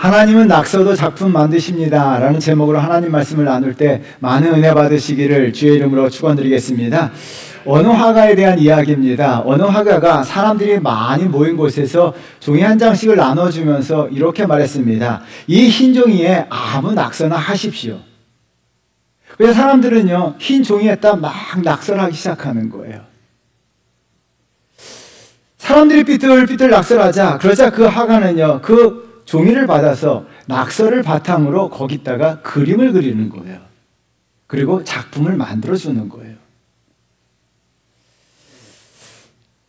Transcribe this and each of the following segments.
하나님은 낙서도 작품 만드십니다 라는 제목으로 하나님 말씀을 나눌 때 많은 은혜 받으시기를 주의 이름으로 축원드리겠습니다. 어느 화가에 대한 이야기입니다. 어느 화가가 사람들이 많이 모인 곳에서 종이 한 장씩을 나눠주면서 이렇게 말했습니다. 이 흰 종이에 아무 낙서나 하십시오. 그래서 사람들은요, 흰 종이에다 막 낙서를 하기 시작하는 거예요. 사람들이 삐뚤삐뚤 낙서하자, 그러자 그 화가는요, 그 종이를 받아서 낙서를 바탕으로 거기다가 그림을 그리는 거예요. 그리고 작품을 만들어주는 거예요.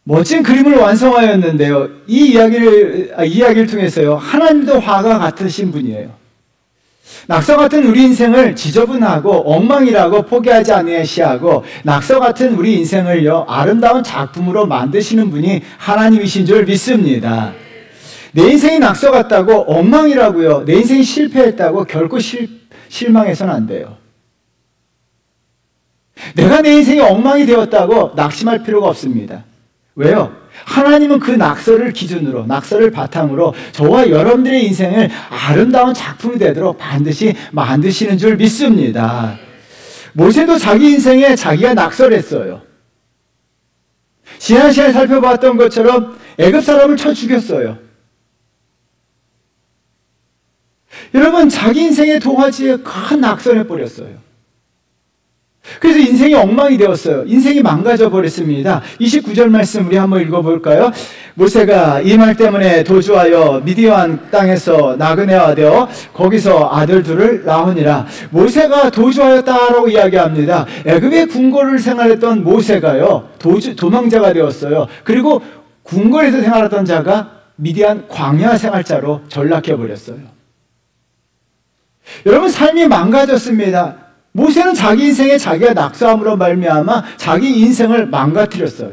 멋진 그림을 완성하였는데요. 이 이야기를 통해서요, 하나님도 화가 같으신 분이에요. 낙서 같은 우리 인생을 지저분하고 엉망이라고 포기하지 아니하시고 낙서 같은 우리 인생을요, 아름다운 작품으로 만드시는 분이 하나님이신 줄 믿습니다. 내 인생이 낙서 같다고 엉망이라고요, 내 인생이 실패했다고 결코 실망해서는 안 돼요. 내가 내 인생이 엉망이 되었다고 낙심할 필요가 없습니다. 왜요? 하나님은 그 낙서를 기준으로, 낙서를 바탕으로 저와 여러분들의 인생을 아름다운 작품이 되도록 반드시 만드시는 줄 믿습니다. 모세도 자기 인생에 자기가 낙서를 했어요. 지난 시간에 살펴봤던 것처럼 애굽 사람을 쳐 죽였어요. 여러분, 자기 인생의 동화지에 큰 낙서를 해버렸어요. 그래서 인생이 엉망이 되었어요. 인생이 망가져 버렸습니다. 29절 말씀 우리 한번 읽어볼까요? 모세가 이 말 때문에 도주하여 미디안 땅에서 나그네가 되어 거기서 아들 둘을 낳으니라. 모세가 도주하였다라고 이야기합니다. 애굽의 궁궐을 생활했던 모세가요, 도망자가 되었어요. 그리고 궁궐에서 생활했던 자가 미디안 광야 생활자로 전락해 버렸어요. 여러분, 삶이 망가졌습니다. 모세는 자기 인생에 자기가 낙서함으로 말미암아 자기 인생을 망가뜨렸어요.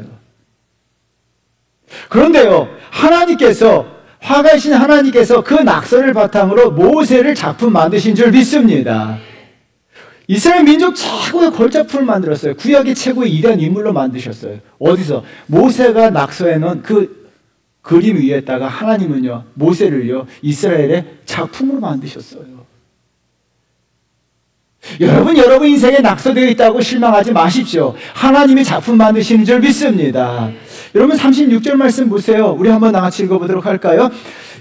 그런데요, 하나님께서, 화가이신 하나님께서 그 낙서를 바탕으로 모세를 작품 만드신 줄 믿습니다. 이스라엘 민족 최고의 걸작품을 만들었어요. 구약의 최고의 이단 인물로 만드셨어요. 어디서? 모세가 낙서해 놓은 그 그림 위에다가 하나님은요, 모세를요, 이스라엘의 작품으로 만드셨어요. 여러분 인생에 낙서되어 있다고 실망하지 마십시오. 하나님이 작품 만드시는 줄 믿습니다. 여러분, 36절 말씀 보세요. 우리 한번 나같이 읽어보도록 할까요?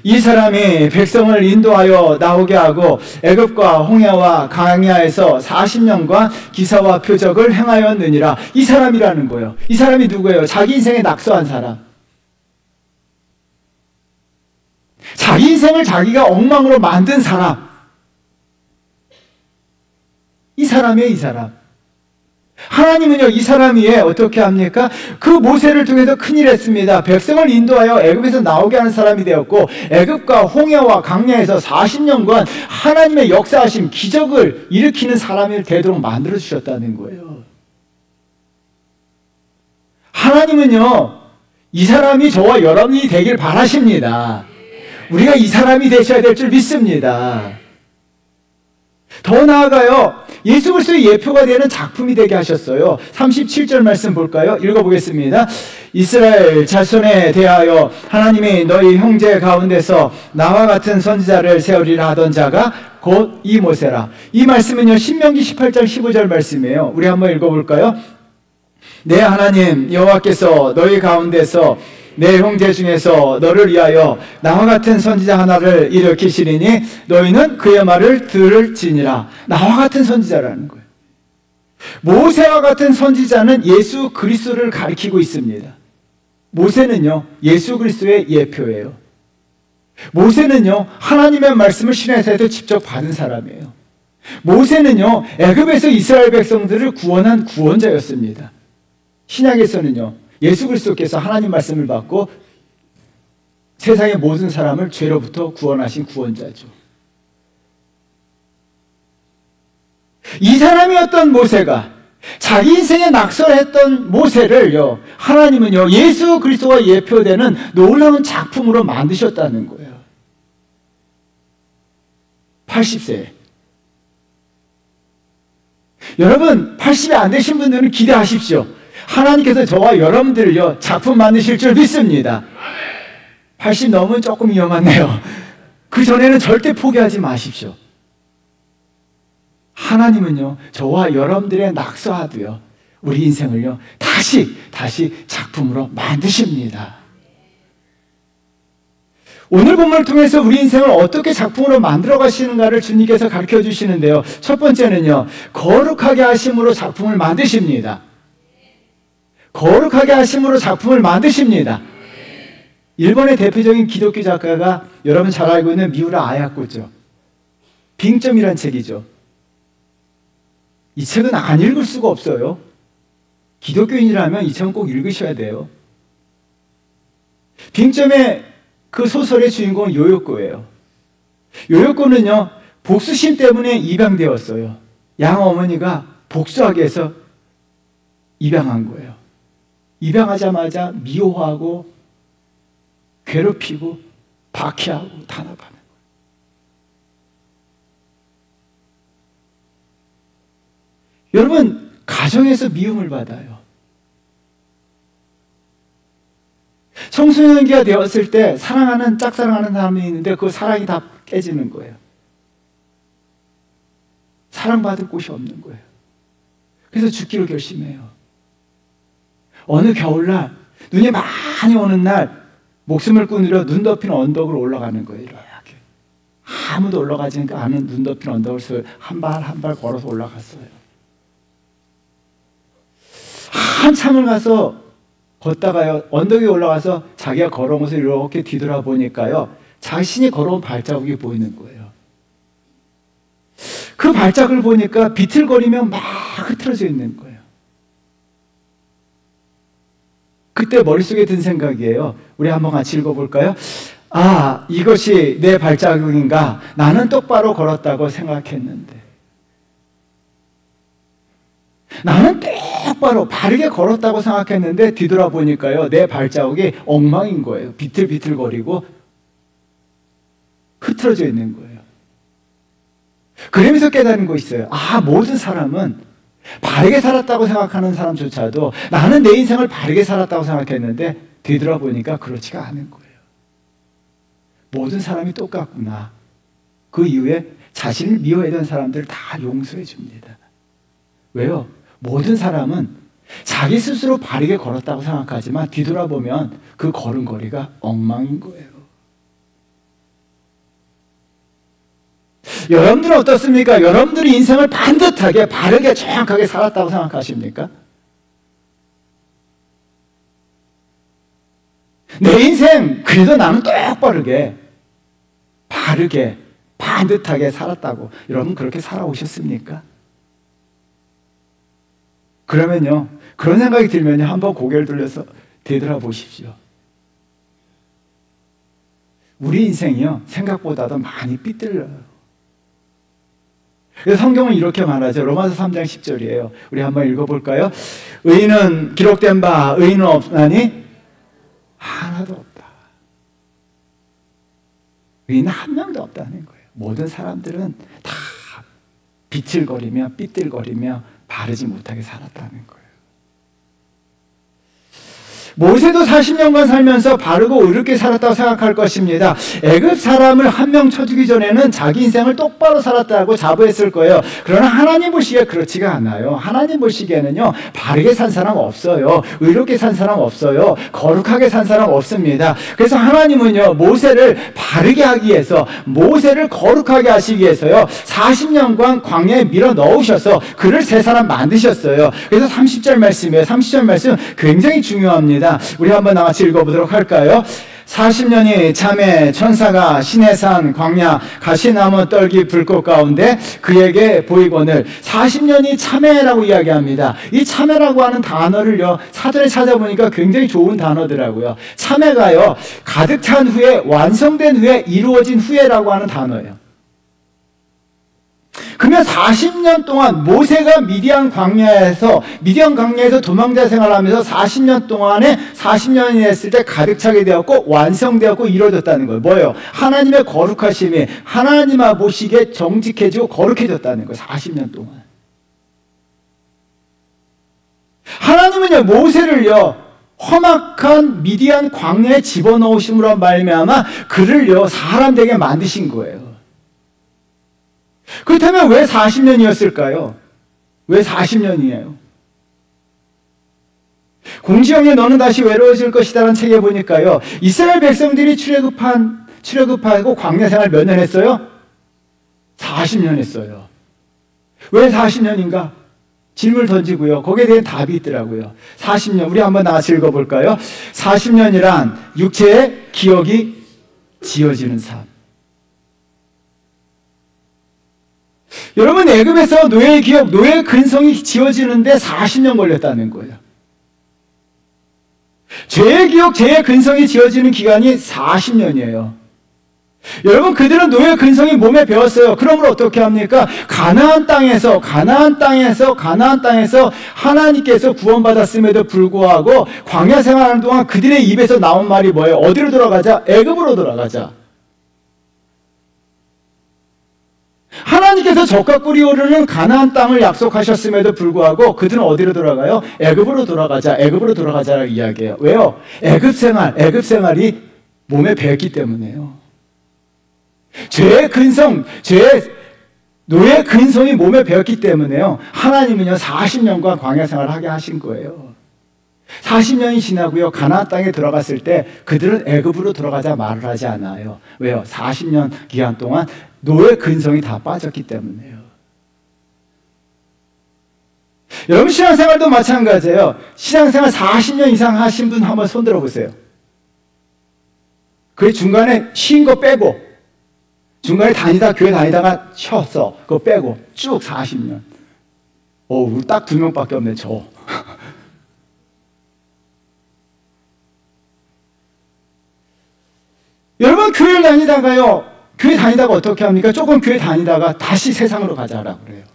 이 사람이 백성을 인도하여 나오게 하고 애굽과 홍해와 광야에서 40년간 기사와 표적을 행하였느니라. 이 사람이라는 거예요. 이 사람이 누구예요? 자기 인생에 낙서한 사람. 자기 인생을 자기가 엉망으로 만든 사람. 이 사람이에요, 이 사람. 하나님은요, 이 사람 위에 어떻게 합니까? 그 모세를 통해서 큰일 했습니다. 백성을 인도하여 애굽에서 나오게 하는 사람이 되었고, 애굽과 홍해와 광야에서 40년간 하나님의 역사하심, 기적을 일으키는 사람이 되도록 만들어주셨다는 거예요. 하나님은요, 이 사람이 저와 여러분이 되길 바라십니다. 우리가 이 사람이 되셔야 될 줄 믿습니다. 더 나아가요, 예수 그리스도의 예표가 되는 작품이 되게 하셨어요. 37절 말씀 볼까요? 읽어보겠습니다. 이스라엘 자손에 대하여 하나님이 너희 형제 가운데서 나와 같은 선지자를 세우리라 하던 자가 곧 이 모세라. 이 말씀은요, 신명기 18장 15절 말씀이에요. 우리 한번 읽어볼까요? 내 하나님 여호와께서 너희 가운데서 내 형제 중에서 너를 위하여 나와 같은 선지자 하나를 일으키시리니 너희는 그의 말을 들을지니라. 나와 같은 선지자라는 거예요. 모세와 같은 선지자는 예수 그리스도를 가리키고 있습니다. 모세는요, 예수 그리스도의 예표예요. 모세는요, 하나님의 말씀을 시내에서 직접 받은 사람이에요. 모세는요, 애굽에서 이스라엘 백성들을 구원한 구원자였습니다. 신약에서는요, 예수 그리스도께서 하나님 말씀을 받고 세상의 모든 사람을 죄로부터 구원하신 구원자죠. 이 사람이었던 모세가, 자기 인생에 낙서했던 모세를요, 하나님은요, 예수 그리스도가 예표되는 놀라운 작품으로 만드셨다는 거예요. 80세. 여러분, 80이 안 되신 분들은 기대하십시오. 하나님께서 저와 여러분들을요, 작품 만드실 줄 믿습니다. 80 넘으면 조금 위험하네요. 그 전에는 절대 포기하지 마십시오. 하나님은요, 저와 여러분들의 낙서하도요, 우리 인생을요, 다시 작품으로 만드십니다. 오늘 본문을 통해서 우리 인생을 어떻게 작품으로 만들어 가시는가를 주님께서 가르쳐 주시는데요. 첫 번째는요, 거룩하게 하심으로 작품을 만드십니다. 거룩하게 하심으로 작품을 만드십니다. 일본의 대표적인 기독교 작가가 여러분 잘 알고 있는 미우라 아야코죠. 빙점이란 책이죠. 이 책은 안 읽을 수가 없어요. 기독교인이라면 이 책은 꼭 읽으셔야 돼요. 빙점의 그 소설의 주인공은 요요코예요. 요요코는요, 복수심 때문에 입양되었어요. 양 어머니가 복수하기 위해서 입양한 거예요. 입양하자마자 미워하고 괴롭히고 박해하고 탄압하는 거예요. 여러분, 가정에서 미움을 받아요. 청소년기가 되었을 때 짝사랑하는 사람이 있는데 그 사랑이 다 깨지는 거예요. 사랑받을 곳이 없는 거예요. 그래서 죽기로 결심해요. 어느 겨울날 눈이 많이 오는 날 목숨을 끊으려 눈 덮인 언덕으로 올라가는 거예요. 이렇게 아무도 올라가지 않은 눈 덮인 언덕을 한 발 한 발 걸어서 올라갔어요. 한참을 가서 걷다가요, 언덕에 올라가서 자기가 걸어온 것을 이렇게 뒤돌아보니까요, 자신이 걸어온 발자국이 보이는 거예요. 그 발자국을 보니까 비틀거리며 막 흐트러져 있는 거예요. 그때 머릿속에 든 생각이에요. 우리 한번 같이 읽어볼까요? 아, 이것이 내 발자국인가? 나는 똑바로 걸었다고 생각했는데. 나는 똑바로 바르게 걸었다고 생각했는데 뒤돌아보니까요, 내 발자국이 엉망인 거예요. 비틀비틀거리고 흐트러져 있는 거예요. 그러면서 깨달은 거 있어요. 아, 모든 사람은 바르게 살았다고 생각하는 사람조차도 나는 내 인생을 바르게 살았다고 생각했는데 뒤돌아보니까 그렇지가 않은 거예요. 모든 사람이 똑같구나. 그 이후에 자신을 미워했던 사람들을 다 용서해 줍니다. 왜요? 모든 사람은 자기 스스로 바르게 걸었다고 생각하지만 뒤돌아보면 그 걸음걸이가 엉망인 거예요. 여러분들은 어떻습니까? 여러분들이 인생을 반듯하게 바르게 정확하게 살았다고 생각하십니까? 내 인생 그래도 나는 똑바르게 바르게 반듯하게 살았다고 여러분 그렇게 살아오셨습니까? 그러면요, 그런 생각이 들면요, 한번 고개를 돌려서 되돌아보십시오. 우리 인생이요, 생각보다도 많이 삐뚤려요. 그래서 성경은 이렇게 말하죠. 로마서 3장 10절이에요. 우리 한번 읽어볼까요? 의인은 기록된 바 의인은 없나니 하나도 없다. 의인은 한 명도 없다는 거예요. 모든 사람들은 다 비틀거리며 삐뚤거리며 바르지 못하게 살았다는 거예요. 모세도 40년간 살면서 바르고 의롭게 살았다고 생각할 것입니다. 애굽 사람을 한 명 쳐주기 전에는 자기 인생을 똑바로 살았다고 자부했을 거예요. 그러나 하나님 보시기에 그렇지가 않아요. 하나님 보시기에는요, 바르게 산 사람 없어요. 의롭게 산 사람 없어요. 거룩하게 산 사람 없습니다. 그래서 하나님은요, 모세를 바르게 하기 위해서, 모세를 거룩하게 하시기 위해서요, 40년간 광야에 밀어 넣으셔서 그를 새 사람 만드셨어요. 그래서 30절 말씀이에요. 30절 말씀 굉장히 중요합니다. 우리 한번 같이 읽어보도록 할까요? 40년이 참에 천사가 시내산 광야 가시나무 떨기 불꽃 가운데 그에게 보이거늘. 40년이 참회라고 이야기합니다. 이 참회라고 하는 단어를요, 사전에 찾아보니까 굉장히 좋은 단어더라고요. 참회가요, 가득 찬 후에, 완성된 후에, 이루어진 후에라고 하는 단어예요. 그러면 40년 동안 모세가 미디안 광야에서 도망자 생활하면서 40년 동안에 40년이 됐을 때 가득 차게 되었고 완성되었고 이루어졌다는 거예요. 뭐예요? 하나님의 거룩하심이 하나님 보시기에 정직해지고 거룩해졌다는 거예요. 40년 동안. 하나님은요, 모세를요, 험악한 미디안 광야에 집어넣으심으로 말미암아 그를요 사람 되게 만드신 거예요. 그렇다면 왜 40년이었을까요? 왜 40년이에요? 공지영의 너는 다시 외로워질 것이다라는 책에 보니까요, 이스라엘 백성들이 출애굽하고 광야 생활 몇 년 했어요? 40년 했어요. 왜 40년인가? 질문을 던지고요. 거기에 대한 답이 있더라고요. 40년, 우리 한번 나와서 읽어볼까요? 40년이란 육체의 기억이 지워지는 삶. 여러분, 애굽에서 노예의 기억, 노예의 근성이 지워지는데 40년 걸렸다는 거예요. 죄의 기억, 죄의 근성이 지워지는 기간이 40년이에요. 여러분, 그들은 노예 근성이 몸에 배웠어요. 그러므로 어떻게 합니까? 가나안 땅에서 하나님께서 구원받았음에도 불구하고 광야 생활하는 동안 그들의 입에서 나온 말이 뭐예요? 어디로 돌아가자? 애굽으로 돌아가자. 하나님께서 젖과 꿀이 흐르는 가나안 땅을 약속하셨음에도 불구하고 그들은 어디로 돌아가요? 애굽으로 돌아가자. 애굽으로 돌아가자라고 이야기해요. 왜요? 애굽 생활이 몸에 배었기 때문에요. 죄의 근성, 노예의 근성이 몸에 배었기 때문에요. 하나님은요, 40년간 광야 생활을 하게 하신 거예요. 40년이 지나고요, 가나안 땅에 들어갔을 때 그들은 애굽으로 들어가자 말을 하지 않아요. 왜요? 40년 기간 동안 노예 근성이 다 빠졌기 때문에요. 여러분, 신앙생활도 마찬가지예요. 신앙생활 40년 이상 하신 분 한번 손 들어보세요. 그 중간에 쉰 거 빼고, 중간에 교회 다니다가 쉬었어. 그거 빼고 쭉 40년. 우리 딱 2명밖에 없네, 저. 여러분, 교회 다니다가 어떻게 합니까? 조금 교회 다니다가 다시 세상으로 가자라고 그래요.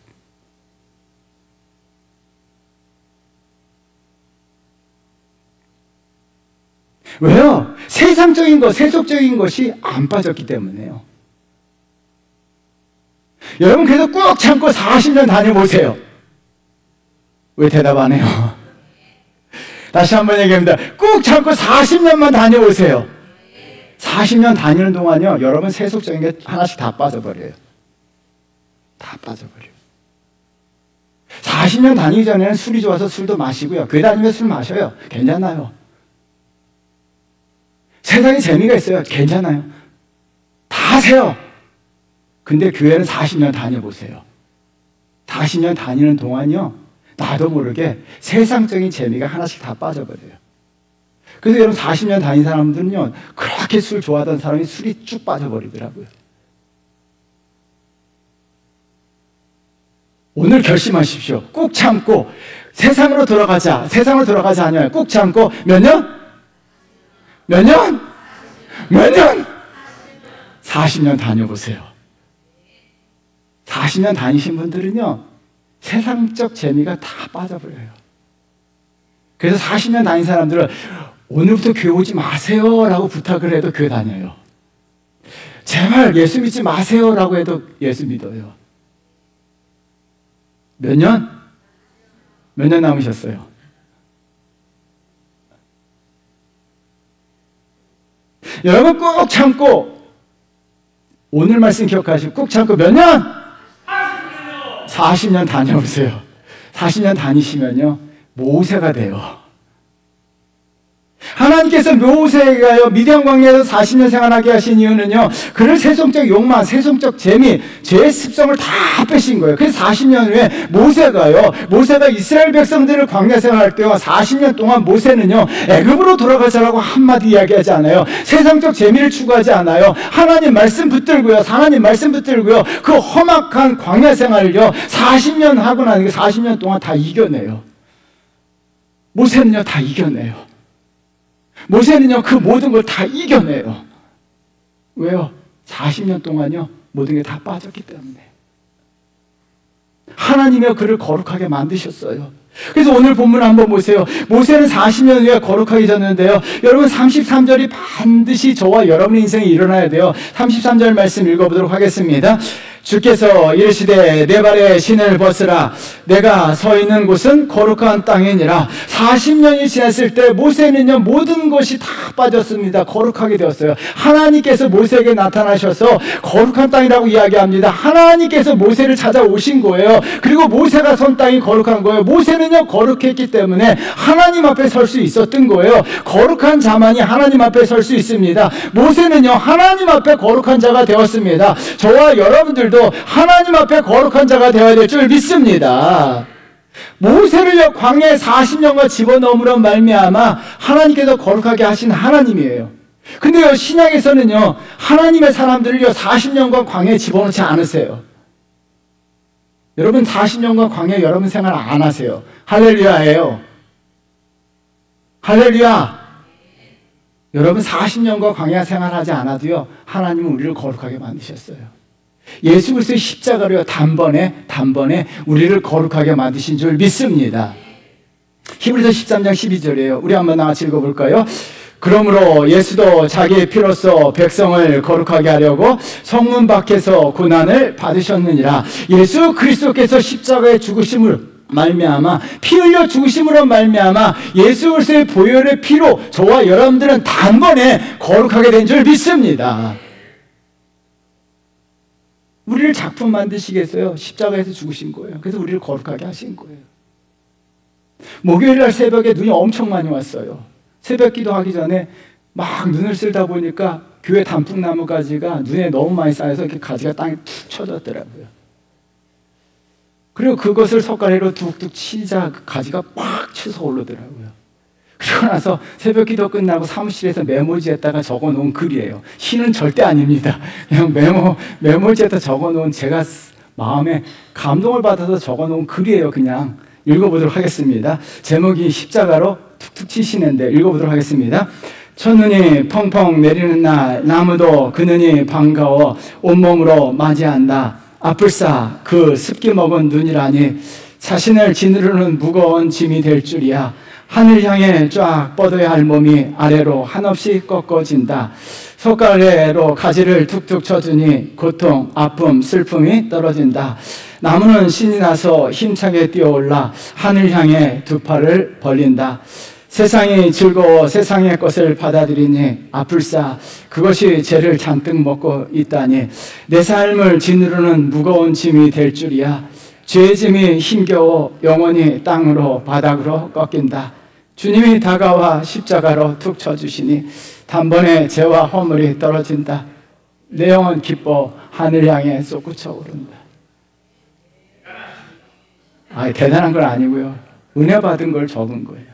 왜요? 세상적인 것, 세속적인 것이 안 빠졌기 때문에요. 여러분, 그래서 꾹 참고 40년 다녀보세요. 왜 대답 안 해요? 다시 한번 얘기합니다. 꾹 참고 40년만 다녀보세요. 40년 다니는 동안요, 여러분 세속적인 게 하나씩 다 빠져버려요. 다 빠져버려요. 40년 다니기 전에는 술이 좋아서 술도 마시고요. 교회 다니면 술 마셔요. 괜찮아요. 세상에 재미가 있어요. 괜찮아요. 다 하세요. 근데 교회는 40년 다녀보세요. 40년 다니는 동안요, 나도 모르게 세상적인 재미가 하나씩 다 빠져버려요. 그래서 여러분, 40년 다닌 사람들은요, 그렇게 술 좋아하던 사람이 술이 쭉 빠져버리더라고요. 오늘 결심하십시오. 꾹 참고 세상으로 돌아가자 아니에요. 꾹 참고 몇 년? 40년 다녀보세요. 40년 다니신 분들은요, 세상적 재미가 다 빠져버려요. 그래서 40년 다닌 사람들은 오늘부터 교회 오지 마세요 라고 부탁을 해도 교회 다녀요. 제발 예수 믿지 마세요 라고 해도 예수 믿어요. 몇 년 남으셨어요? 여러분, 꾹 참고, 오늘 말씀 기억하시고 꾹 참고 몇 년? 40년 다녀보세요. 40년 다니시면요, 모세가 돼요. 하나님께서 모세가요, 미디안 광야에서 40년 생활하게 하신 이유는요, 그를 세속적 욕망, 세속적 재미, 죄의 습성을 다 빼신 거예요. 그래서 40년 후에 모세가 이스라엘 백성들을 광야 생활할 때요, 40년 동안 모세는요, 애굽으로 돌아가자라고 한마디 이야기하지 않아요. 세상적 재미를 추구하지 않아요. 하나님 말씀 붙들고요, 그 험악한 광야 생활을요, 40년 하고 나니까 40년 동안 다 이겨내요. 모세는요, 다 이겨내요. 모세는요, 그 모든 걸 다 이겨내요. 왜요? 40년 동안요, 모든 게 다 빠졌기 때문에. 하나님이 그를 거룩하게 만드셨어요. 그래서 오늘 본문을 한번 보세요. 모세는 40년 후에 거룩하게 졌는데요, 여러분 33절이 반드시 저와 여러분의 인생에 일어나야 돼요. 33절 말씀 읽어보도록 하겠습니다. 주께서 이르시되 내 발에 신을 벗으라. 내가 서 있는 곳은 거룩한 땅이니라. 40년이 지났을 때 모세는요, 모든 것이 다 빠졌습니다. 거룩하게 되었어요. 하나님께서 모세에게 나타나셔서 거룩한 땅이라고 이야기합니다. 하나님께서 모세를 찾아오신 거예요. 그리고 모세가 선 땅이 거룩한 거예요. 모세는요, 거룩했기 때문에 하나님 앞에 설 수 있었던 거예요. 거룩한 자만이 하나님 앞에 설 수 있습니다. 모세는요, 하나님 앞에 거룩한 자가 되었습니다. 저와 여러분들도 하나님 앞에 거룩한 자가 되어야 될 줄 믿습니다. 모세를요, 광야에 40년간 집어넣음으로 말미암아 하나님께서 거룩하게 하신 하나님이에요. 근데요, 신약에서는요, 하나님의 사람들을요, 40년간 광야에 집어넣지 않으세요. 여러분 40년간 광야에 여러분 생활 안 하세요. 할렐루야예요. 할렐루야. 여러분 40년간 광야 생활하지 않아도요, 하나님은 우리를 거룩하게 만드셨어요. 예수 그리스도의 십자가로요, 단번에 우리를 거룩하게 만드신 줄 믿습니다. 히브리서 13장 12절이에요. 우리 한번 나같이 읽어볼까요? 그러므로 예수도 자기의 피로써 백성을 거룩하게 하려고 성문 밖에서 고난을 받으셨느니라. 예수 그리스도께서 십자가에 죽으심으로 말미암아, 피 흘려 죽으심으로 말미암아 예수 그리스도의 보혈의 피로 저와 여러분들은 단번에 거룩하게 된 줄 믿습니다. 우리를 작품 만드시겠어요? 십자가에서 죽으신 거예요. 그래서 우리를 거룩하게 하신 거예요. 목요일날 새벽에 눈이 엄청 많이 왔어요. 새벽 기도하기 전에 막 눈을 쓸다 보니까 교회 단풍나무 가지가 눈에 너무 많이 쌓여서 이렇게 가지가 땅에 툭 쳐졌더라고요. 그리고 그것을 석가래로 툭툭 치자 그 가지가 팍 쳐서 오르더라고요. 그러고 나서 새벽 기도 끝나고 사무실에서 메모지에다가 적어놓은 글이에요. 시는 절대 아닙니다. 그냥 메모지에다 적어놓은, 제가 마음에 감동을 받아서 적어놓은 글이에요. 그냥 읽어보도록 하겠습니다. 제목이 십자가로 툭툭 치시는데 읽어보도록 하겠습니다. 첫눈이 펑펑 내리는 날 나무도 그 눈이 반가워 온몸으로 맞이한다. 아플싸 그 습기 먹은 눈이라니 자신을 지누르는 무거운 짐이 될 줄이야. 하늘 향해 쫙 뻗어야 할 몸이 아래로 한없이 꺾어진다. 손가락으로 가지를 툭툭 쳐주니 고통, 아픔, 슬픔이 떨어진다. 나무는 신이 나서 힘차게 뛰어올라 하늘 향해 두 팔을 벌린다. 세상이 즐거워 세상의 것을 받아들이니 아플싸 그것이 죄를 잔뜩 먹고 있다니 내 삶을 지누르는 무거운 짐이 될 줄이야. 죄의 짐이 힘겨워 영원히 땅으로 바닥으로 꺾인다. 주님이 다가와 십자가로 툭 쳐주시니 단번에 죄와 허물이 떨어진다. 내 영혼 기뻐 하늘 향해 솟구쳐 오른다. 대단한 건 아니고요, 은혜 받은 걸 적은 거예요.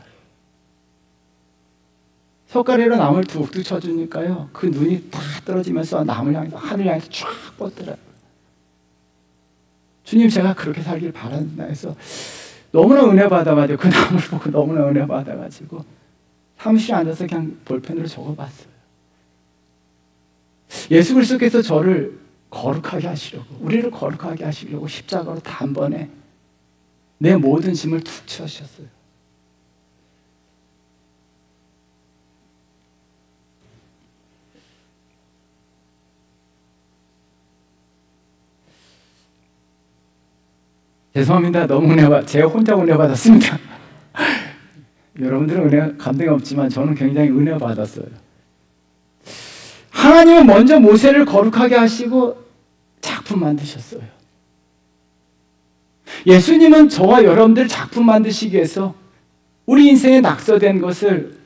손가락으로 나무를 툭툭 쳐주니까요, 그 눈이 다 떨어지면서 나무를 향해서 하늘 향해서 쫙 뻗더라고요. 주님, 제가 그렇게 살길 바란다 해서 너무나 은혜 받아가지고, 그 나무를 보고 너무나 은혜 받아가지고 사무실에 앉아서 그냥 볼펜으로 적어봤어요. 예수 그리스도께서 저를 거룩하게 하시려고, 우리를 거룩하게 하시려고 십자가로 단번에 내 모든 짐을 툭 치우셨어요. 죄송합니다. 너무 제가 혼자 은혜 받았습니다. 여러분들은 은혜 감동이 없지만 저는 굉장히 은혜 받았어요. 하나님은 먼저 모세를 거룩하게 하시고 작품 만드셨어요. 예수님은 저와 여러분들 작품 만드시기 위해서, 우리 인생에 낙서된 것을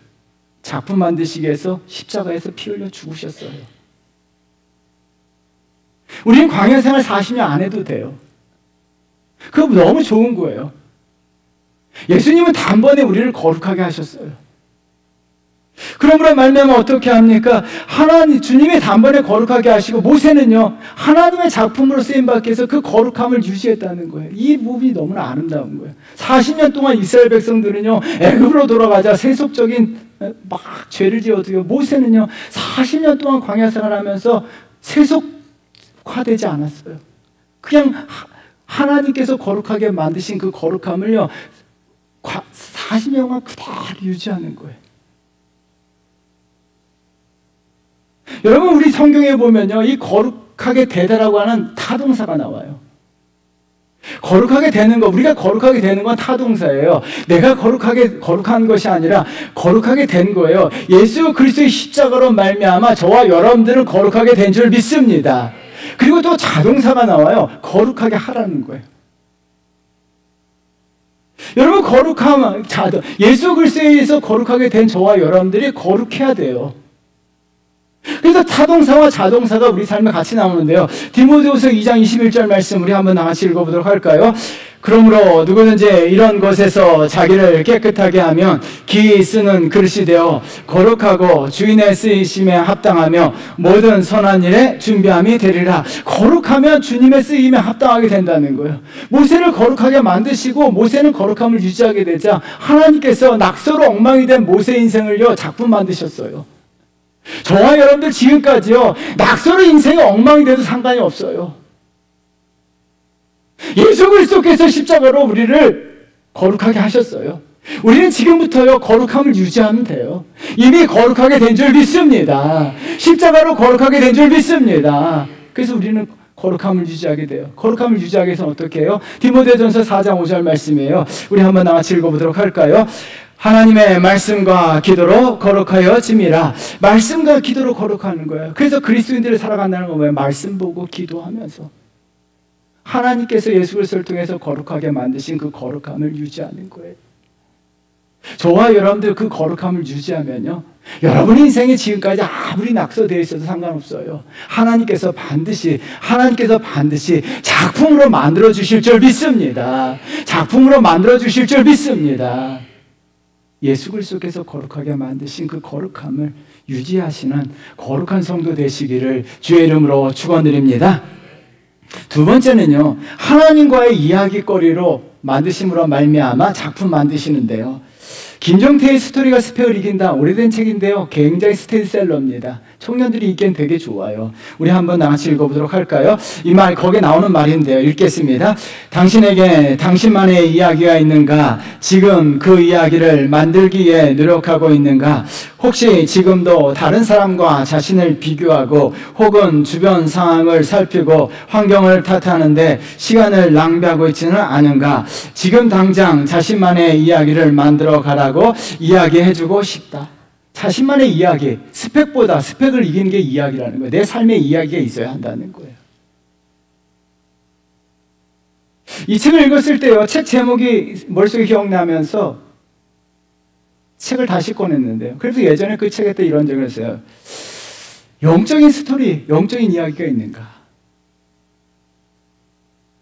작품 만드시기 위해서 십자가에서 피 흘려 죽으셨어요. 우리는 광야 생활 40년 안 해도 돼요. 그거 너무 좋은 거예요. 예수님은 단번에 우리를 거룩하게 하셨어요. 그러므로 말미암아 어떻게 합니까? 주님이 단번에 거룩하게 하시고, 모세는요 하나님의 작품으로 쓰임받기 위해서 그 거룩함을 유지했다는 거예요. 이 부분이 너무나 아름다운 거예요. 40년 동안 이스라엘 백성들은요 애굽으로 돌아가자 세속적인 막 죄를 지어도요, 모세는요 40년 동안 광야 생활하면서 세속화되지 않았어요. 그냥 하나님께서 거룩하게 만드신 그 거룩함을요 40년간 그대로 유지하는 거예요. 여러분, 우리 성경에 보면요 이 거룩하게 되다라고 하는 타동사가 나와요. 거룩하게 되는 거, 우리가 거룩하게 되는 건 타동사예요. 내가 거룩한 것이 아니라 거룩하게 된 거예요. 예수 그리스도의 십자가로 말미암아 저와 여러분들은 거룩하게 된 줄 믿습니다. 그리고 또 자동사가 나와요. 거룩하게 하라는 거예요. 여러분, 예수 그리스도에 의해서 거룩하게 된 저와 여러분들이 거룩해야 돼요. 그래서 타동사와 자동사가 우리 삶에 같이 나오는데요. 디모데후서 2장 21절 말씀 우리 한번 같이 읽어보도록 할까요? 그러므로 누구든지 이런 것에서 자기를 깨끗하게 하면 기 쓰는 그릇이 되어 거룩하고 주인의 쓰이심에 합당하며 모든 선한 일에 준비함이 되리라. 거룩하면 주님의 쓰임에 합당하게 된다는 거예요. 모세를 거룩하게 만드시고 모세는 거룩함을 유지하게 되자 하나님께서 낙서로 엉망이 된 모세 인생을요 작품 만드셨어요. 저와 여러분들 지금까지요 낙서로 인생이 엉망이 돼도 상관이 없어요. 예수 그리스도께서 십자가로 우리를 거룩하게 하셨어요. 우리는 지금부터요 거룩함을 유지하면 돼요. 이미 거룩하게 된 줄 믿습니다. 십자가로 거룩하게 된 줄 믿습니다. 그래서 우리는 거룩함을 유지하게 돼요. 거룩함을 유지하기 위해서는 어떻게 해요? 디모데전서 4장 5절 말씀이에요. 우리 한번 같이 읽어보도록 할까요? 하나님의 말씀과 기도로 거룩하여짐이라. 말씀과 기도로 거룩하는 거예요. 그래서 그리스도인들을 살아간다는 건 뭐예요? 말씀 보고 기도하면서 하나님께서 예수 그리스도를 통해서 거룩하게 만드신 그 거룩함을 유지하는 거예요. 저와 여러분들 그 거룩함을 유지하면요 여러분 인생이 지금까지 아무리 낙서되어 있어도 상관없어요. 하나님께서 반드시 작품으로 만들어 주실 줄 믿습니다. 작품으로 만들어 주실 줄 믿습니다. 예수 그리스도께서 거룩하게 만드신 그 거룩함을 유지하시는 거룩한 성도 되시기를 주의 이름으로 축원드립니다. 두 번째는요, 하나님과의 이야기거리로 만드심으로 말미암아 작품 만드시는데요. 김정태의 스토리가 스펙을 이긴다. 오래된 책인데요. 굉장히 스테디셀러입니다. 청년들이 읽기엔 되게 좋아요. 우리 한번 같이 읽어보도록 할까요? 이 말, 거기에 나오는 말인데요. 읽겠습니다. 당신에게 당신만의 이야기가 있는가? 지금 그 이야기를 만들기 위해 노력하고 있는가? 혹시 지금도 다른 사람과 자신을 비교하고 혹은 주변 상황을 살피고 환경을 탓하는데 시간을 낭비하고 있지는 않은가? 지금 당장 자신만의 이야기를 만들어 가라고 이야기해주고 싶다. 자신만의 이야기, 스펙보다 스펙을 이기는 게 이야기라는 거예요. 내 삶의 이야기가 있어야 한다는 거예요. 이 책을 읽었을 때요, 책 제목이 머릿속에 기억나면서 책을 다시 꺼냈는데요. 그래서 예전에 그 책에 때 이런 적을 했어요. 영적인 스토리, 영적인 이야기가 있는가?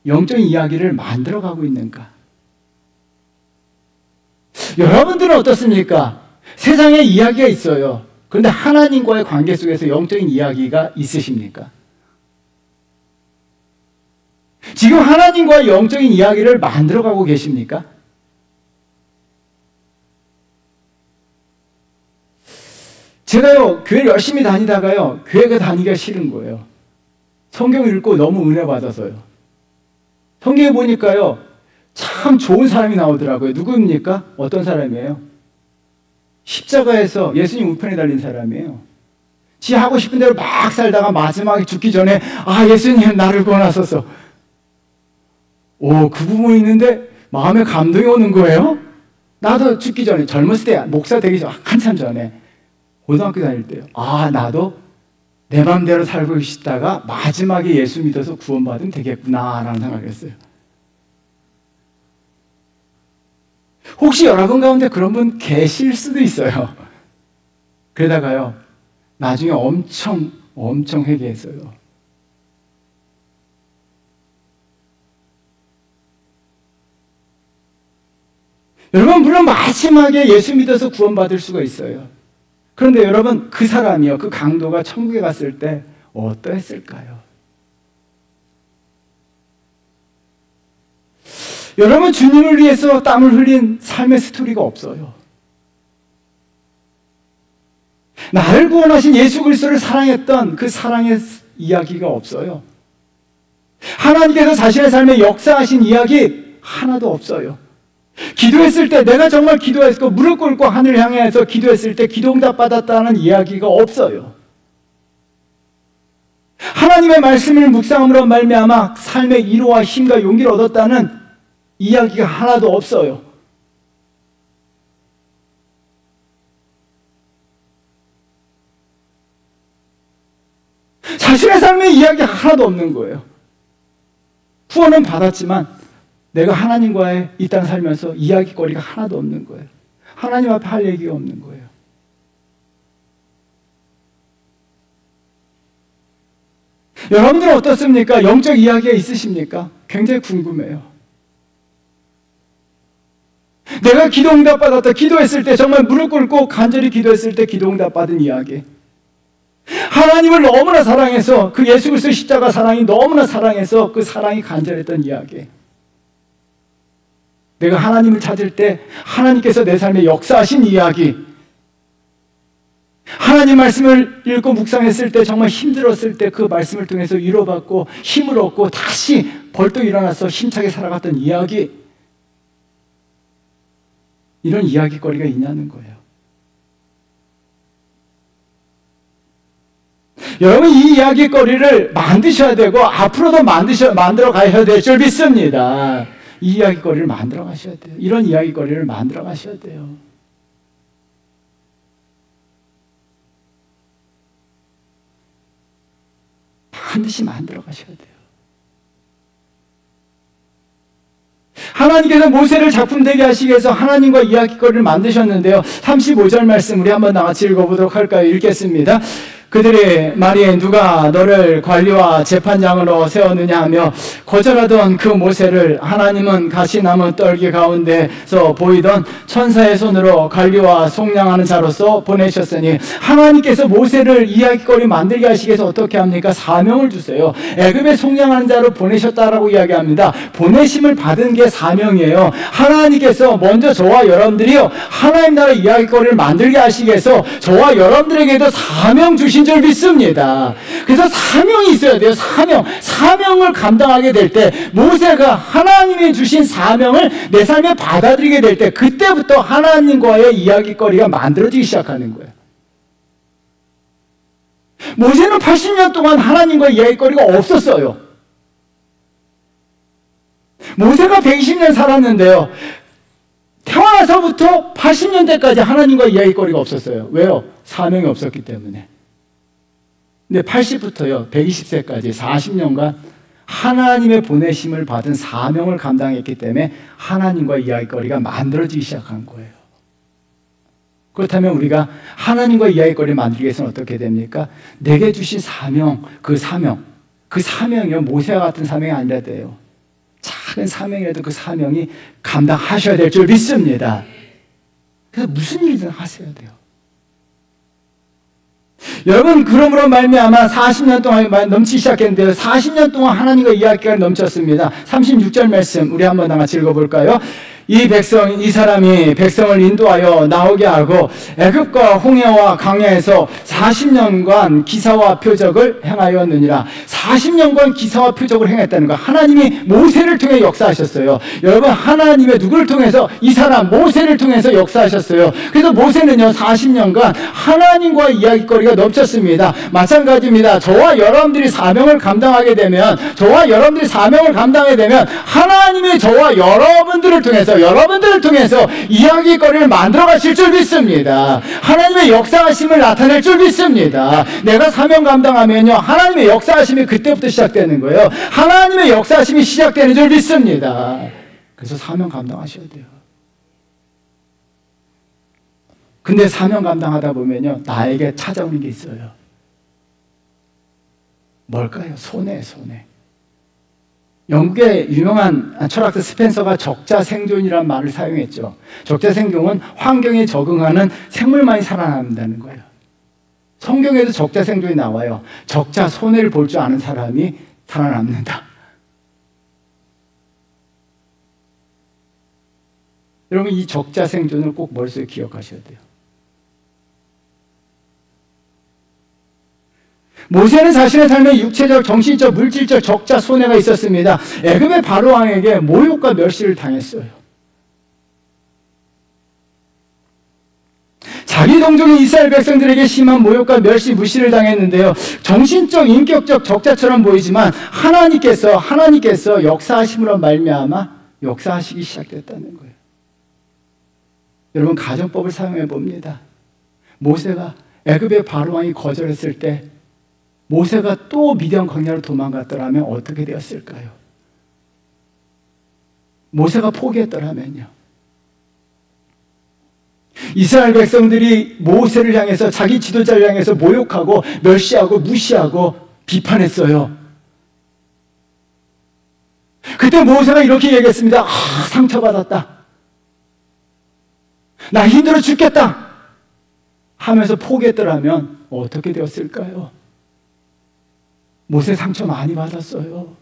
영적인 이야기를 만들어가고 있는가? 여러분들은 어떻습니까? 세상에 이야기가 있어요. 그런데 하나님과의 관계 속에서 영적인 이야기가 있으십니까? 지금 하나님과의 영적인 이야기를 만들어가고 계십니까? 제가요, 교회를 열심히 다니다가요, 교회가 다니기가 싫은 거예요. 성경을 읽고 너무 은혜 받아서요. 성경에 보니까요, 참 좋은 사람이 나오더라고요. 누구입니까? 어떤 사람이에요? 십자가에서 예수님 우편에 달린 사람이에요. 지 하고 싶은 대로 막 살다가 마지막에 죽기 전에 예수님 나를 구원하소서. 그 부분이 있는데 마음에 감동이 오는 거예요. 나도 죽기 전에 젊었을 때 목사 되기 전 한참 전에 고등학교 다닐 때요. 나도 내 맘대로 살고 싶다가 마지막에 예수 믿어서 구원받으면 되겠구나라는 생각을 했어요. 혹시 여러분 가운데 그런 분 계실 수도 있어요. 그러다가요, 나중에 엄청 회개했어요. 여러분, 물론 마지막에 예수 믿어서 구원받을 수가 있어요. 그런데 여러분, 그 사람이요, 그 강도가 천국에 갔을 때 어떠했을까요? 여러분, 주님을 위해서 땀을 흘린 삶의 스토리가 없어요. 나를 구원하신 예수 그리스도를 사랑했던 그 사랑의 이야기가 없어요. 하나님께서 자신의 삶에 역사하신 이야기 하나도 없어요. 기도했을 때 내가 정말 기도했고 무릎 꿇고 하늘을 향해서 기도했을 때 기도 응답 받았다는 이야기가 없어요. 하나님의 말씀을 묵상함으로 말미암아 삶의 위로와 힘과 용기를 얻었다는 이야기가 하나도 없어요. 자신의 삶의 이야기 하나도 없는 거예요. 구원은 받았지만 내가 하나님과의 이 땅 살면서 이야기거리가 하나도 없는 거예요. 하나님 앞에 할 얘기가 없는 거예요. 여러분들은 어떻습니까? 영적 이야기가 있으십니까? 굉장히 궁금해요. 내가 기도 응답 받았다, 기도했을 때 정말 무릎 꿇고 간절히 기도했을 때 기도 응답 받은 이야기. 하나님을 너무나 사랑해서 그 예수 그리스도 십자가 사랑이 너무나 사랑해서 그 사랑이 간절했던 이야기. 내가 하나님을 찾을 때 하나님께서 내 삶에 역사하신 이야기. 하나님 말씀을 읽고 묵상했을 때 정말 힘들었을 때 그 말씀을 통해서 위로받고 힘을 얻고 다시 벌떡 일어나서 힘차게 살아갔던 이야기. 이런 이야기거리가 있냐는 거예요. 여러분, 이 이야기거리를 만드셔야 되고 앞으로도 만들어 가셔야 될 줄 믿습니다. 이 이야기거리를 만들어 가셔야 돼요. 이런 이야기거리를 만들어 가셔야 돼요. 반드시 만들어 가셔야 돼요. 하나님께서 모세를 작품되게 하시기 위해서 하나님과 이야기거리를 만드셨는데요. 35절 말씀 우리 한번 같이 읽어보도록 할까요? 읽겠습니다. 그들이 말이 누가 너를 관리와 재판장으로 세웠느냐 하며 거절하던 그 모세를 하나님은 가시나무 떨기 가운데서 보이던 천사의 손으로 관리와 속량하는 자로서 보내셨으니, 하나님께서 모세를 이야기거리 만들게 하시기 위해서 어떻게 합니까? 사명을 주세요. 애굽에 속량하는 자로 보내셨다라고 이야기합니다. 보내심을 받은 게 사명이에요. 하나님께서 먼저 저와 여러분들이요, 하나님 나라 이야기거리를 만들게 하시기 위해서 저와 여러분들에게도 사명 주신 줄 믿습니다. 그래서 사명이 있어야 돼요. 사명을 감당하게 될 때, 모세가 하나님이 주신 사명을 내 삶에 받아들이게 될 때, 그때부터 하나님과의 이야기거리가 만들어지기 시작하는 거예요. 모세는 80년 동안 하나님과의 이야기거리가 없었어요. 모세가 120년 살았는데요, 태어나서부터 80년대까지 하나님과 이야기거리가 없었어요. 왜요? 사명이 없었기 때문에. 근데 80부터요 120세까지 40년간 하나님의 보내심을 받은 사명을 감당했기 때문에 하나님과 이야기거리가 만들어지기 시작한 거예요. 그렇다면 우리가 하나님과 이야기거리를 만들기 위해서는 어떻게 됩니까? 내게 주신 사명, 그 사명이요, 모세와 같은 사명이 아니라 돼요. 작은 사명이라도 그 사명이 감당하셔야 될 줄 믿습니다. 그래서 무슨 일이든 하셔야 돼요. 여러분, 그러므로 말미암아 40년 동안 넘치기 시작했는데요, 40년 동안 하나님과 이야기가 넘쳤습니다. 36절 말씀 우리 한번 다 같이 읽어볼까요? 이 사람이 백성을 인도하여 나오게 하고 애굽과 홍해와 강야에서 40년간 기사와 표적을 행하였느니라. 40년간 기사와 표적을 행했다는 거, 하나님이 모세를 통해 역사하셨어요. 여러분, 하나님의 누구를 통해서? 이 사람 모세를 통해서 역사하셨어요. 그래서 모세는요 40년간 하나님과 이야기거리가 넘쳤습니다. 마찬가지입니다. 저와 여러분들이 사명을 감당하게 되면, 하나님이 저와 여러분들을 통해서 이야기거리를 만들어 가실 줄 믿습니다. 하나님의 역사하심을 나타낼 줄 믿습니다. 내가 사명 감당하면요, 하나님의 역사하심이 그때부터 시작되는 거예요. 하나님의 역사하심이 시작되는 줄 믿습니다. 그래서 사명 감당하셔야 돼요. 근데 사명 감당하다 보면요, 나에게 찾아오는 게 있어요. 뭘까요? 손해. 영국의 유명한 철학자 스펜서가 적자생존이라는 말을 사용했죠. 적자생존은 환경에 적응하는 생물만이 살아남는다는 거예요. 성경에도 적자생존이 나와요. 적자 손해를 볼 줄 아는 사람이 살아남는다. 여러분, 이 적자생존을 꼭 머릿속에 기억하셔야 돼요. 모세는 자신의 삶에 육체적, 정신적, 물질적 적자 손해가 있었습니다. 애굽의 바로 왕에게 모욕과 멸시를 당했어요. 자기 동족인 이스라엘 백성들에게 심한 모욕과 멸시, 무시를 당했는데요. 정신적, 인격적 적자처럼 보이지만 하나님께서 역사하심으로 말미암아 역사하시기 시작됐다는 거예요. 여러분, 가정법을 사용해 봅니다. 모세가 애굽의 바로왕이 거절했을 때 모세가 또 미디안 광야로 도망갔더라면 어떻게 되었을까요? 모세가 포기했더라면요. 이스라엘 백성들이 모세를 향해서, 자기 지도자를 향해서 모욕하고 멸시하고 무시하고 비판했어요. 그때 모세가 이렇게 얘기했습니다. 상처받았다. 나 힘들어 죽겠다 하면서 포기했더라면 어떻게 되었을까요? 모세 상처 많이 받았어요.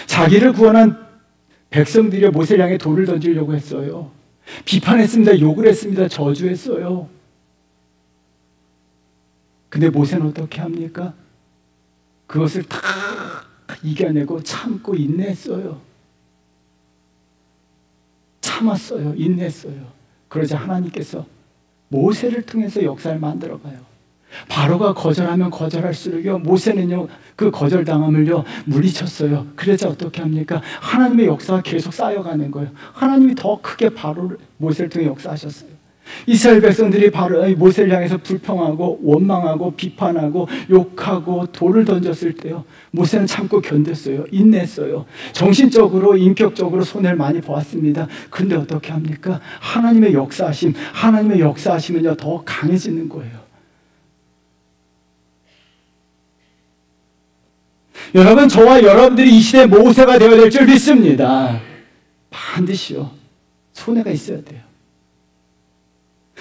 자기를 구원한 백성들이 모세를 향해 돌을 던지려고 했어요. 비판했습니다. 욕을 했습니다. 저주했어요. 근데 모세는 어떻게 합니까? 그것을 다 이겨내고 참고 인내했어요. 참았어요. 인내했어요. 그러자 하나님께서 모세를 통해서 역사를 만들어가요. 바로가 거절하면 거절할수록요, 모세는요, 그 거절당함을요, 물리쳤어요. 그러자 어떻게 합니까? 하나님의 역사가 계속 쌓여가는 거예요. 하나님이 더 크게 모세를 통해 역사하셨어요. 이스라엘 백성들이 모세를 향해서 불평하고 원망하고 비판하고 욕하고 돌을 던졌을 때요, 모세는 참고 견뎠어요. 인내했어요. 정신적으로, 인격적으로 손해를 많이 보았습니다. 그런데 어떻게 합니까? 하나님의 역사하심은요, 더 강해지는 거예요. 여러분, 저와 여러분들이 이 시대의 모세가 되어야 될 줄 믿습니다. 반드시요. 손해가 있어야 돼요.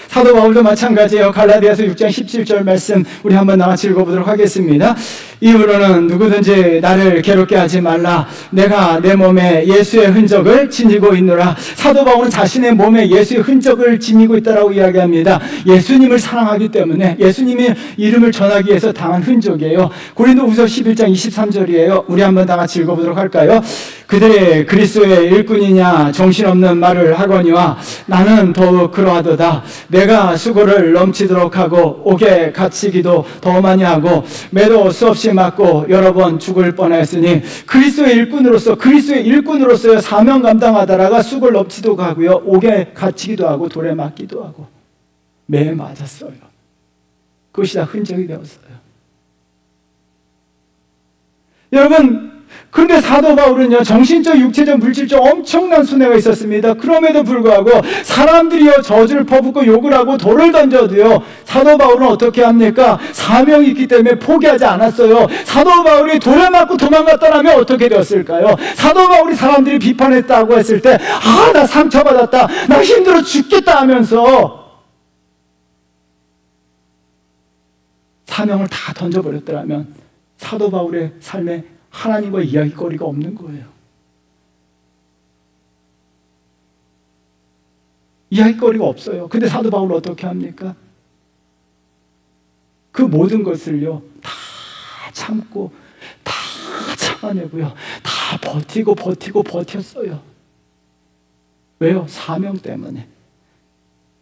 사도 바울도 마찬가지예요. 갈라디아서 6장 17절 말씀 우리 한번 나같이 읽어보도록 하겠습니다. 이후로는 누구든지 나를 괴롭게 하지 말라. 내가 내 몸에 예수의 흔적을 지니고 있노라. 사도 바울은 자신의 몸에 예수의 흔적을 지니고 있다라고 이야기합니다. 예수님을 사랑하기 때문에, 예수님의 이름을 전하기 위해서 당한 흔적이에요. 고린도후서 11장 23절이에요. 우리 한번 다 같이 읽어보도록 할까요? 그들이 그리스도의 일꾼이냐 정신없는 말을 하거니와 나는 더욱 그러하도다. 내가 수고를 넘치도록 하고 옥에 갇히기도 더 많이 하고 매도 수없이 맞고 여러 번 죽을 뻔했으니 그리스도의 일꾼으로서 사명 감당하다가 수고를 넘치도록 하고요, 옥에 갇히기도 하고 돌에 맞기도 하고 매에 맞았어요. 그것이 다 흔적이 되었어요. 여러분, 그런데 사도 바울은요, 정신적, 육체적, 물질적 엄청난 손해가 있었습니다. 그럼에도 불구하고 사람들이요, 저주를 퍼붓고 욕을 하고 돌을 던져도요, 사도 바울은 어떻게 합니까? 사명이 있기 때문에 포기하지 않았어요. 사도 바울이 돌에 맞고 도망갔다면 어떻게 되었을까요? 사도 바울이 사람들이 비판했다고 했을 때, 나 상처받았다, 나 힘들어 죽겠다 하면서 사명을 다 던져버렸더라면 사도 바울의 삶에 하나님과 이야기거리가 없는 거예요. 이야기거리가 없어요. 근데 사도 바울은 어떻게 합니까? 그 모든 것을요, 다 참고, 다 참아내고요, 다 버티고 버텼어요. 왜요? 사명 때문에.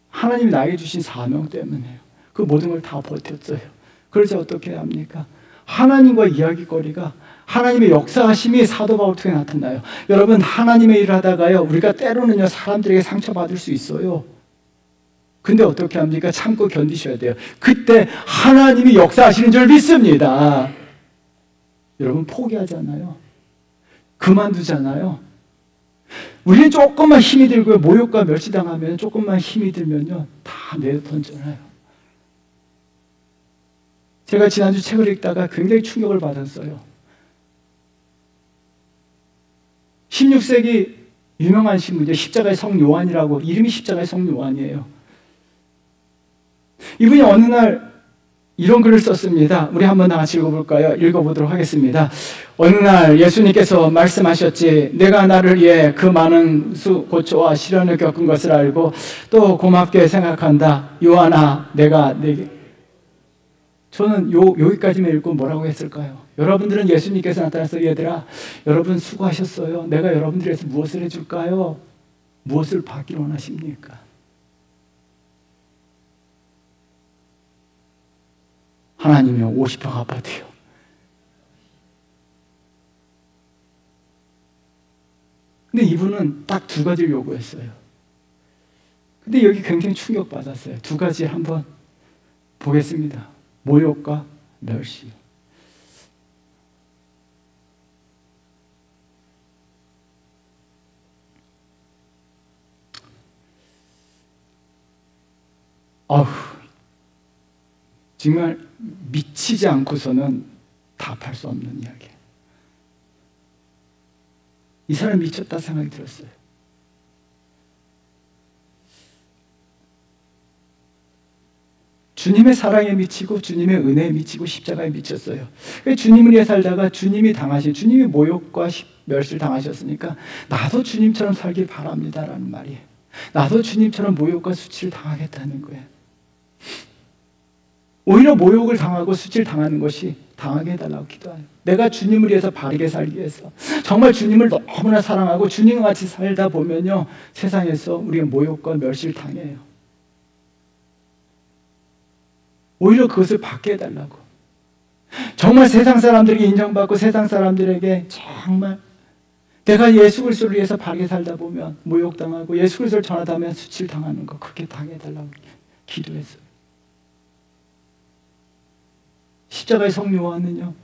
하나님이 나에게 주신 사명 때문에요. 그 모든 걸 다 버텼어요. 그래서 어떻게 합니까? 하나님과 이야기거리가, 하나님의 역사하심이 사도 바울 통해 나타나요. 여러분, 하나님의 일을 하다가요, 우리가 때로는요, 사람들에게 상처받을 수 있어요. 근데 어떻게 합니까? 참고 견디셔야 돼요. 그때 하나님이 역사하시는 줄 믿습니다. 여러분, 포기하잖아요. 그만두잖아요. 우리는 조금만 힘이 들고요, 모욕과 멸시당하면 조금만 힘이 들면요, 다 내던져놔요. 제가 지난주 책을 읽다가 굉장히 충격을 받았어요. 16세기 유명한 신부죠. 십자가의 성 요한이라고, 이름이 십자가의 성 요한이에요. 이분이 어느 날 이런 글을 썼습니다. 우리 한번 다 같이 읽어볼까요? 읽어보도록 하겠습니다. 어느 날 예수님께서 말씀하셨지, 내가 나를 위해 그 많은 고초와 시련을 겪은 것을 알고 또 고맙게 생각한다. 요한아, 내가 내게. 저는 여기까지만 읽고 뭐라고 했을까요? 여러분들은 예수님께서 나타나서, 얘들아, 여러분 수고하셨어요. 내가 여러분들에서 무엇을 해줄까요? 무엇을 받기를 원하십니까? 하나님이요 50평 아파트요. 근데 이분은 딱 두 가지를 요구했어요. 근데 여기 굉장히 충격받았어요. 두 가지 한번 보겠습니다. 모욕과 멸시. 정말 미치지 않고서는 답할 수 없는 이야기. 이 사람 미쳤다 생각이 들었어요. 주님의 사랑에 미치고 주님의 은혜에 미치고 십자가에 미쳤어요. 주님을 위해 살다가 주님이 모욕과 멸시를 당하셨으니까 나도 주님처럼 살길 바랍니다라는 말이에요. 나도 주님처럼 모욕과 수치를 당하겠다는 거예요. 오히려 모욕을 당하고 수치를 당하는 것이 당하게 해달라고 기도해요. 내가 주님을 위해서 바르게 살기 위해서 정말 주님을 너무나 사랑하고 주님과 같이 살다 보면요, 세상에서 우리가 모욕과 멸시를 당해요. 오히려 그것을 받게 해달라고. 정말 세상 사람들에게 인정받고 세상 사람들에게 정말 내가 예수 그리스도를 위해서 바르게 살다 보면 모욕당하고 예수 그리스도를 전하다 보면 수치를 당하는 거, 그렇게 당해달라고 기도했어요. 십자가의 성령 요한은요,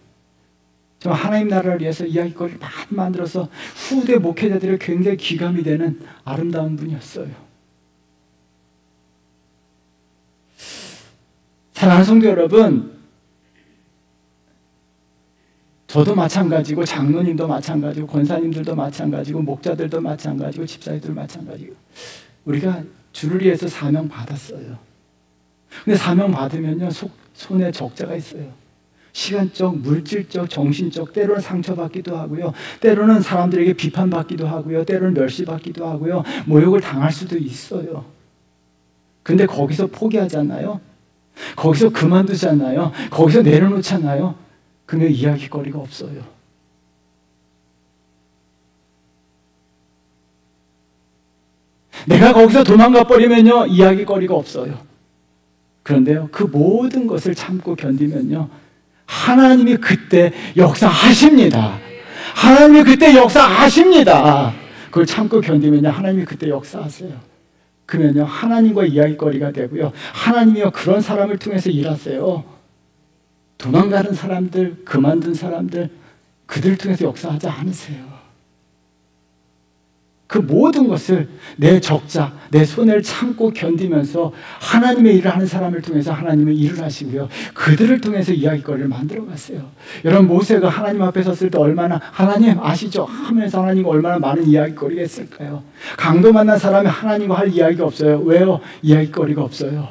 정말 하나님 나라를 위해서 이야기거리를 많이 만들어서 후대 목회자들의 굉장히 귀감이 되는 아름다운 분이었어요. 사랑하는 성도 여러분, 저도 마찬가지고 장로님도 마찬가지고 권사님들도 마찬가지고 목자들도 마찬가지고 집사님들도 마찬가지고 우리가 주를 위해서 사명 받았어요. 근데 사명 받으면요, 손에 적자가 있어요. 시간적, 물질적, 정신적, 때로는 상처받기도 하고요, 때로는 사람들에게 비판받기도 하고요, 때로는 멸시받기도 하고요, 모욕을 당할 수도 있어요. 근데 거기서 포기하잖아요. 거기서 그만두잖아요. 거기서 내려놓잖아요. 그러면 이야기거리가 없어요. 내가 거기서 도망가 버리면요, 이야기거리가 없어요. 그런데요, 그 모든 것을 참고 견디면요, 하나님이 그때 역사하십니다. 하나님이 그때 역사하십니다. 그걸 참고 견디면요, 하나님이 그때 역사하세요. 그러면요, 하나님과 이야기거리가 되고요, 하나님이요 그런 사람을 통해서 일하세요. 도망가는 사람들, 그만둔 사람들, 그들을 통해서 역사하지 않으세요. 그 모든 것을 내 적자, 내 손해를 참고 견디면서 하나님의 일을 하는 사람을 통해서 하나님의 일을 하시고요, 그들을 통해서 이야기거리를 만들어 갔어요. 여러분, 모세가 하나님 앞에 섰을 때 얼마나, 하나님 아시죠? 하면서 하나님과 얼마나 많은 이야기거리가 있을까요? 강도 만난 사람이 하나님과 할 이야기가 없어요. 왜요? 이야기거리가 없어요.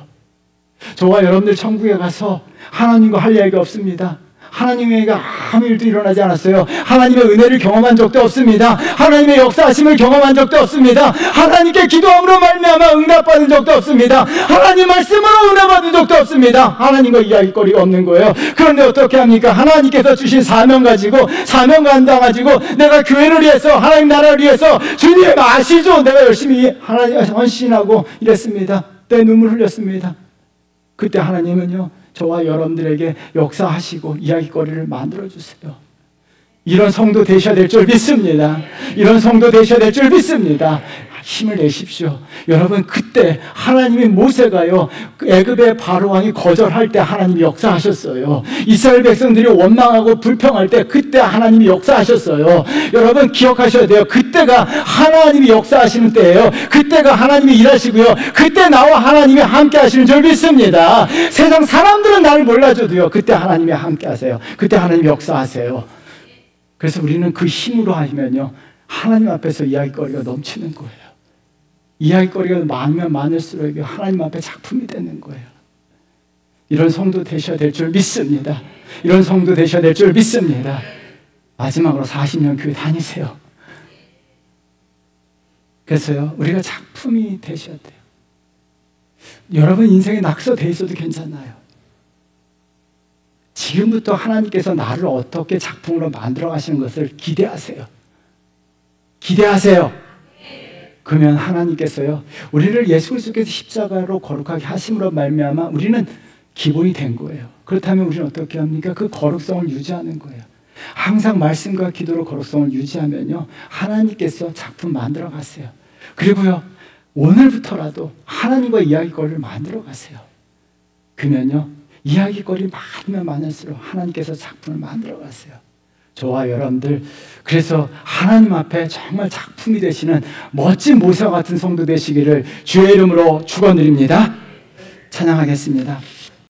저와 여러분들 천국에 가서 하나님과 할 이야기가 없습니다. 하나님에게 아무 일도 일어나지 않았어요. 하나님의 은혜를 경험한 적도 없습니다. 하나님의 역사하심을 경험한 적도 없습니다. 하나님께 기도함으로 말미암아 응답받은 적도 없습니다. 하나님 말씀으로 은혜받은 적도 없습니다. 하나님과 이야기거리가 없는 거예요. 그런데 어떻게 합니까? 하나님께서 주신 사명 가지고, 사명 감당가지고 내가 교회를 위해서, 하나님 나라를 위해서, 주님 아시죠? 내가 열심히 하나님 헌신하고 이랬습니다. 때 눈물 흘렸습니다. 그때 하나님은요, 저와 여러분들에게 역사하시고 이야기거리를 만들어주세요. 이런 성도 되셔야 될 줄 믿습니다. 이런 성도 되셔야 될 줄 믿습니다. 힘을 내십시오. 여러분, 그때 하나님이 모세가요, 애굽의 바로왕이 거절할 때 하나님이 역사하셨어요. 이스라엘 백성들이 원망하고 불평할 때 그때 하나님이 역사하셨어요. 여러분 기억하셔야 돼요. 그때가 하나님이 역사하시는 때예요. 그때가 하나님이 일하시고요, 그때 나와 하나님이 함께 하시는 줄 믿습니다. 세상 사람들은 나를 몰라줘도요, 그때 하나님이 함께 하세요. 그때 하나님이 역사하세요. 그래서 우리는 그 힘으로 하면요, 하나님 앞에서 이야기거리가 넘치는 거예요. 이야기거리가 많으면 많을수록 하나님 앞에 작품이 되는 거예요. 이런 성도 되셔야 될 줄 믿습니다. 이런 성도 되셔야 될 줄 믿습니다. 마지막으로 40년 교회 다니세요. 그래서요, 우리가 작품이 되셔야 돼요. 여러분 인생에 낙서돼 있어도 괜찮아요. 지금부터 하나님께서 나를 어떻게 작품으로 만들어 가시는 것을 기대하세요. 기대하세요. 그러면 하나님께서요, 우리를 예수 그리스도께서 십자가로 거룩하게 하심으로 말미암아 우리는 기본이 된 거예요. 그렇다면 우리는 어떻게 합니까? 그 거룩성을 유지하는 거예요. 항상 말씀과 기도로 거룩성을 유지하면요, 하나님께서 작품 만들어 가세요. 그리고요, 오늘부터라도 하나님과 이야기거리를 만들어 가세요. 그러면요, 이야기거리 많으면 많을수록 하나님께서 작품을 만들어 가세요. 저와 여러분들, 그래서 하나님 앞에 정말 작품이 되시는 멋진 모세와 같은 성도 되시기를 주의 이름으로 축원드립니다. 찬양하겠습니다.